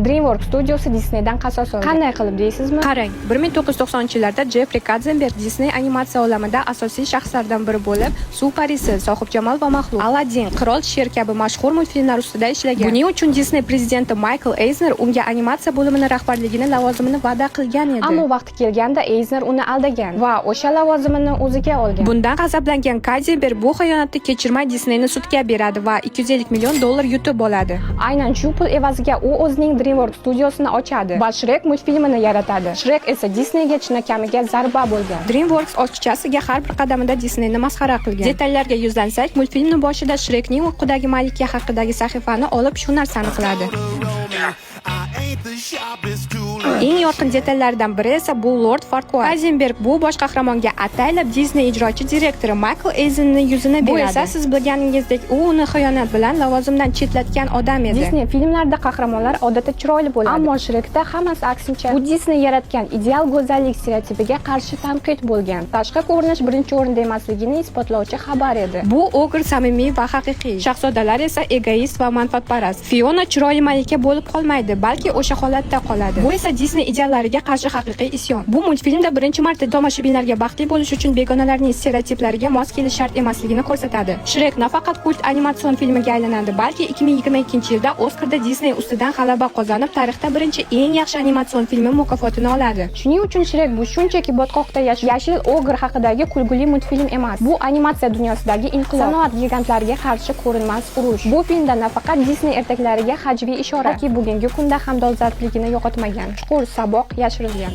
DreamWorks studiyasi Disneydan qasos oldi. Qanday qilib deysizmi? Qarang, 1990-yillarda Jeffrey Katzenberg Disney animatsiya olamida asosiy shaxslardan biri bo'lib, Suv parisi, Sohibjamol va Maxluq, Aladdin, Qirol Sher kabi mashhur multfilmlar ustida ishlagan. Buning uchun Disney prezidenti Michael Eisner unga animatsiya bo'limining rahbarligini lavozimini va'da qilgan edi. Ammo vaqti kelganda Eisner uni aldagan va o'sha lavozimini o'ziga olgan. Bundan g'azablangan Katzenberg bu xiyonatni kechirmay Disneyni sudga beradi va $250 million yutib oladi. Aynan shu pul evaziga u o'zining DreamWorks studiosini ochadi va Shrek multfilmini yaratadi. Shrek esa Disneyga chinakamiga zarba bo'lgan. DreamWorks ochiqchasiga har bir qadamida Disneyni masxara qilgan. Detallarga yuzlansak, multfilmning boshida Shrekning uyqudagi malika haqidagi sahifani olib shu narsani qiladi. Eng yorqin detallardan biri esa bu Lord Farquaad. Katzenberg bu bosh qahramonga ataylab Disney ijrochi direktori Michael Eisenning yuzini beradi. Bu esa siz bilganingizdek, u uni xiyonat bilan lavozimdan chetlatgan odam edi. Disney filmlarida qahramonlar odatda chiroyli bo'ladi, ammo Shrekda hammasi aksincha. Bu Disney yaratgan ideal go'zallik stereotipiga qarshi tanqid bo'lgan. Tashqi ko'rinish birinchi o'rinda emasligini isbotlovchi xabar edi. Bu og'ir samimiy va haqiqiy. Shahzodalar esa egoist va manfaatparast. Fiona chiroyli malika bo'lib qolmaydi, balki o'sha holatda qoladi. Bu esa Disney ideallariga qarshi haqiqiy isyon. Bu multfilmda birinchi marta tomoshabinlarga baxtli bo'lish uchun begonalarning stereotiplariga mos kelish shart emasligini ko'rsatadi. Shrek nafaqat kult animatsion filmiga aylanadi, balki 2022-yilda Oscarda Disney ustidan g'alaba qozonib, tarixda birinchi eng yaxshi animatsion filmi mukofotini oladi. Shuning uchun Shrek bu shunchaki botqoqda yashil og'ir haqidagi kulguli multfilm emas. Bu animatsiya dunyosidagi inqilob, sanoat gigantlariga qarshi ko'rinmas urush. Bu filmda nafaqat Disney ertaklariga hajviy ishora, balki bugungi kunda ham dolzarbligini yo'qotmagan chuqur saboq yashirilgan.